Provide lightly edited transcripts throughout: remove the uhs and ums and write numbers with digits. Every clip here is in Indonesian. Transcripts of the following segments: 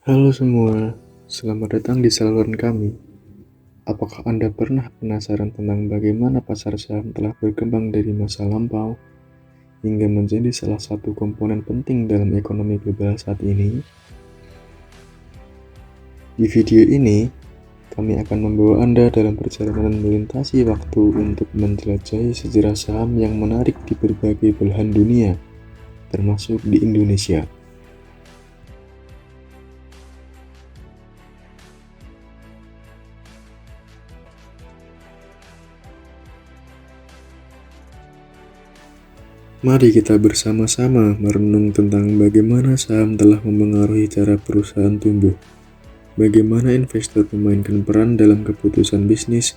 Halo semua, selamat datang di saluran kami. Apakah Anda pernah penasaran tentang bagaimana pasar saham telah berkembang dari masa lampau hingga menjadi salah satu komponen penting dalam ekonomi global saat ini? Di video ini, kami akan membawa Anda dalam perjalanan melintasi waktu untuk menjelajahi sejarah saham yang menarik di berbagai belahan dunia, termasuk di Indonesia. Mari kita bersama-sama merenung tentang bagaimana saham telah memengaruhi cara perusahaan tumbuh, bagaimana investor memainkan peran dalam keputusan bisnis,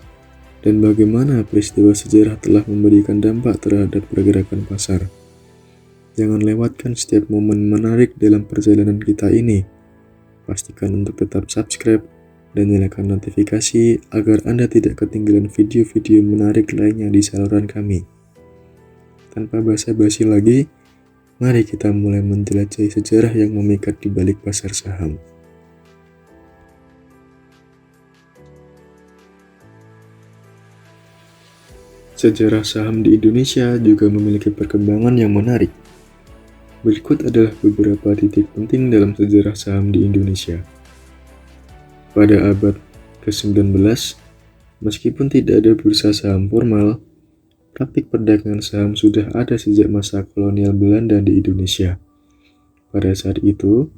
dan bagaimana peristiwa sejarah telah memberikan dampak terhadap pergerakan pasar. Jangan lewatkan setiap momen menarik dalam perjalanan kita ini. Pastikan untuk tetap subscribe dan nyalakan notifikasi agar Anda tidak ketinggalan video-video menarik lainnya di saluran kami. Tanpa basa-basi lagi, mari kita mulai menjelajahi sejarah yang memikat di balik pasar saham. Sejarah saham di Indonesia juga memiliki perkembangan yang menarik. Berikut adalah beberapa titik penting dalam sejarah saham di Indonesia. Pada abad ke-19, meskipun tidak ada bursa saham formal, praktik perdagangan saham sudah ada sejak masa kolonial Belanda di Indonesia. Pada saat itu,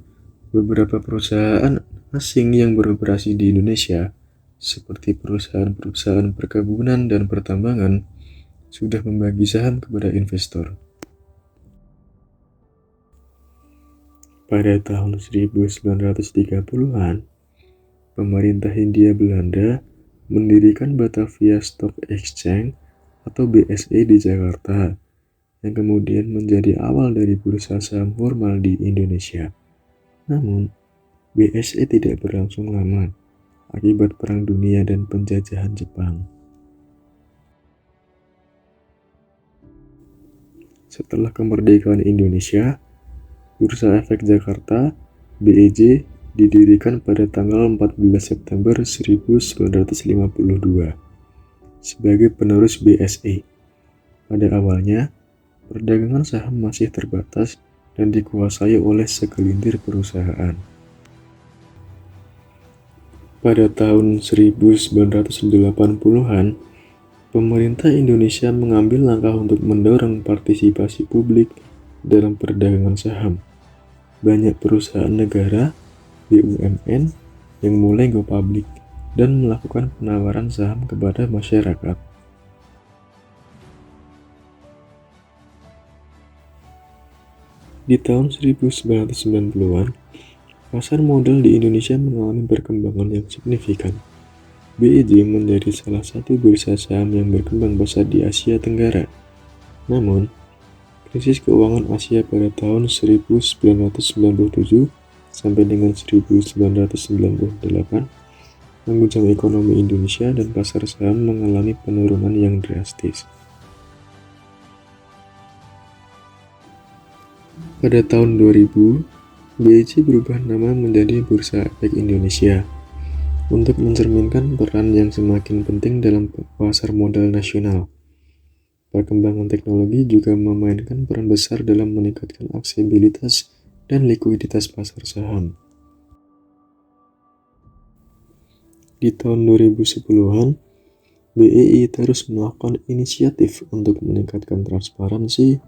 beberapa perusahaan asing yang beroperasi di Indonesia, seperti perusahaan-perusahaan perkebunan dan pertambangan, sudah membagi saham kepada investor. Pada tahun 1930-an, pemerintah Hindia Belanda mendirikan Batavia Stock Exchange atau BSE di Jakarta, yang kemudian menjadi awal dari bursa saham formal di Indonesia. Namun, BSE tidak berlangsung lama akibat Perang Dunia dan penjajahan Jepang. Setelah kemerdekaan Indonesia, Bursa Efek Jakarta (BEJ) didirikan pada tanggal 14 September 1952 sebagai penerus BSE. Pada awalnya, perdagangan saham masih terbatas dan dikuasai oleh segelintir perusahaan. Pada tahun 1980-an, pemerintah Indonesia mengambil langkah untuk mendorong partisipasi publik dalam perdagangan saham. Banyak perusahaan negara, BUMN, yang mulai go public dan melakukan penawaran saham kepada masyarakat. Di tahun 1990-an, pasar modal di Indonesia mengalami perkembangan yang signifikan. BEJ menjadi salah satu bursa saham yang berkembang pesat di Asia Tenggara. Namun, krisis keuangan Asia pada tahun 1997 sampai dengan 1998 mengguncang ekonomi Indonesia dan pasar saham mengalami penurunan yang drastis. Pada tahun 2000, BEJ berubah nama menjadi Bursa Efek Indonesia untuk mencerminkan peran yang semakin penting dalam pasar modal nasional. Perkembangan teknologi juga memainkan peran besar dalam meningkatkan aksesibilitas dan likuiditas pasar saham. Di tahun 2010-an, BEI terus melakukan inisiatif untuk meningkatkan transparansi,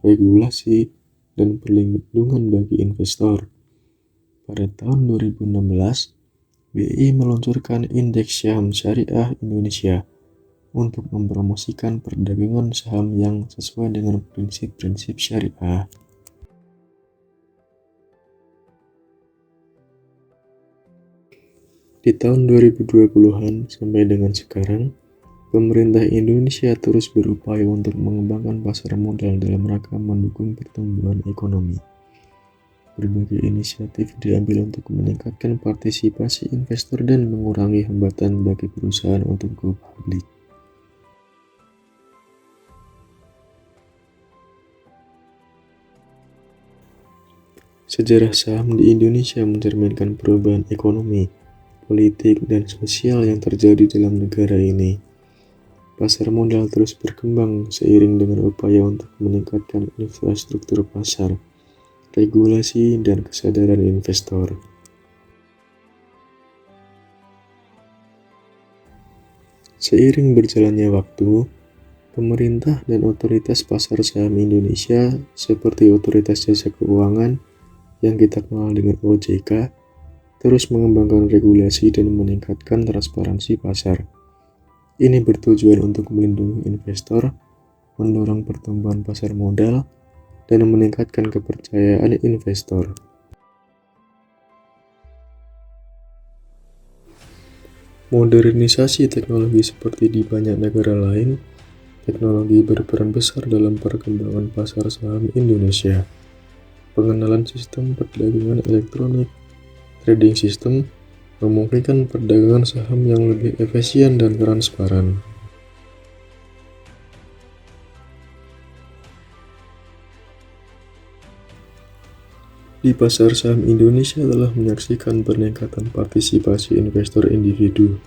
regulasi, dan perlindungan bagi investor. Pada tahun 2016, BEI meluncurkan Indeks Saham Syariah Indonesia untuk mempromosikan perdagangan saham yang sesuai dengan prinsip-prinsip syariah. Di tahun 2020-an sampai dengan sekarang, pemerintah Indonesia terus berupaya untuk mengembangkan pasar modal dalam rangka mendukung pertumbuhan ekonomi. Berbagai inisiatif diambil untuk meningkatkan partisipasi investor dan mengurangi hambatan bagi perusahaan untuk go public. Sejarah saham di Indonesia mencerminkan perubahan ekonomi, politik, dan sosial yang terjadi dalam negara ini. Pasar modal terus berkembang seiring dengan upaya untuk meningkatkan infrastruktur pasar, regulasi, dan kesadaran investor. Seiring berjalannya waktu, pemerintah dan otoritas pasar saham Indonesia seperti Otoritas Jasa Keuangan yang kita kenal dengan OJK terus mengembangkan regulasi dan meningkatkan transparansi pasar. Ini bertujuan untuk melindungi investor, mendorong pertumbuhan pasar modal, dan meningkatkan kepercayaan investor. Modernisasi teknologi seperti di banyak negara lain, teknologi berperan besar dalam perkembangan pasar saham Indonesia. Pengenalan sistem perdagangan elektronik, trading system, memungkinkan perdagangan saham yang lebih efisien dan transparan. Di pasar saham Indonesia telah menyaksikan peningkatan partisipasi investor individu,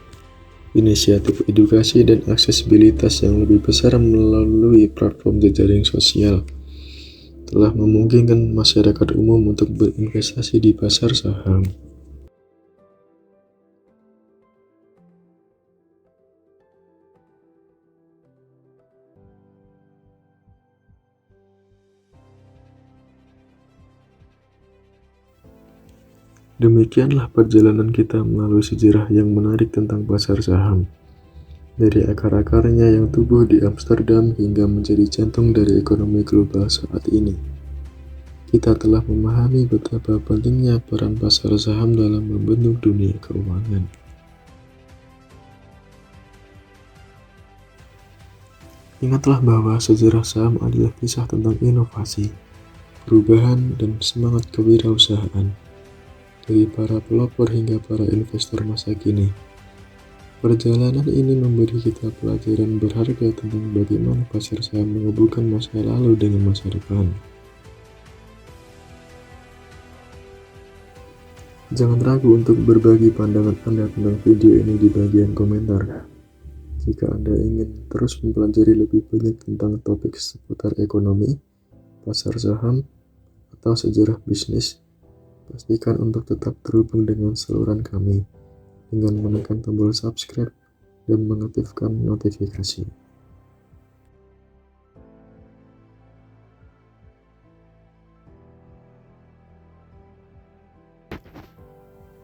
inisiatif edukasi dan aksesibilitas yang lebih besar melalui platform jejaring sosial, telah memungkinkan masyarakat umum untuk berinvestasi di pasar saham. Demikianlah perjalanan kita melalui sejarah yang menarik tentang pasar saham. Dari akar-akarnya yang tumbuh di Amsterdam hingga menjadi jantung dari ekonomi global saat ini. Kita telah memahami betapa pentingnya peran pasar saham dalam membentuk dunia keuangan. Ingatlah bahwa sejarah saham adalah kisah tentang inovasi, perubahan, dan semangat kewirausahaan. Dari para pelopor hingga para investor masa kini. Perjalanan ini memberi kita pelajaran berharga tentang bagaimana pasar saham menghubungkan masa lalu dengan masa depan. Jangan ragu untuk berbagi pandangan Anda tentang video ini di bagian komentar. Jika Anda ingin terus mempelajari lebih banyak tentang topik seputar ekonomi, pasar saham, atau sejarah bisnis, pastikan untuk tetap terhubung dengan saluran kami dengan menekan tombol subscribe dan mengaktifkan notifikasi.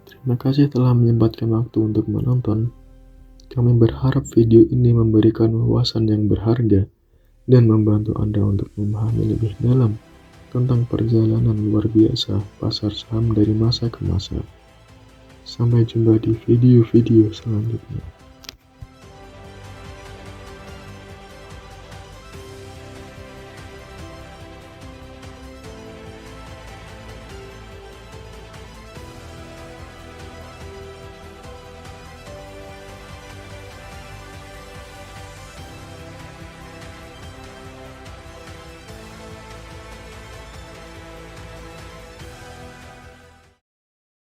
Terima kasih telah menyempatkan waktu untuk menonton. Kami berharap video ini memberikan wawasan yang berharga dan membantu Anda untuk memahami lebih dalam tentang perjalanan luar biasa pasar saham dari masa ke masa. Sampai jumpa di video-video selanjutnya.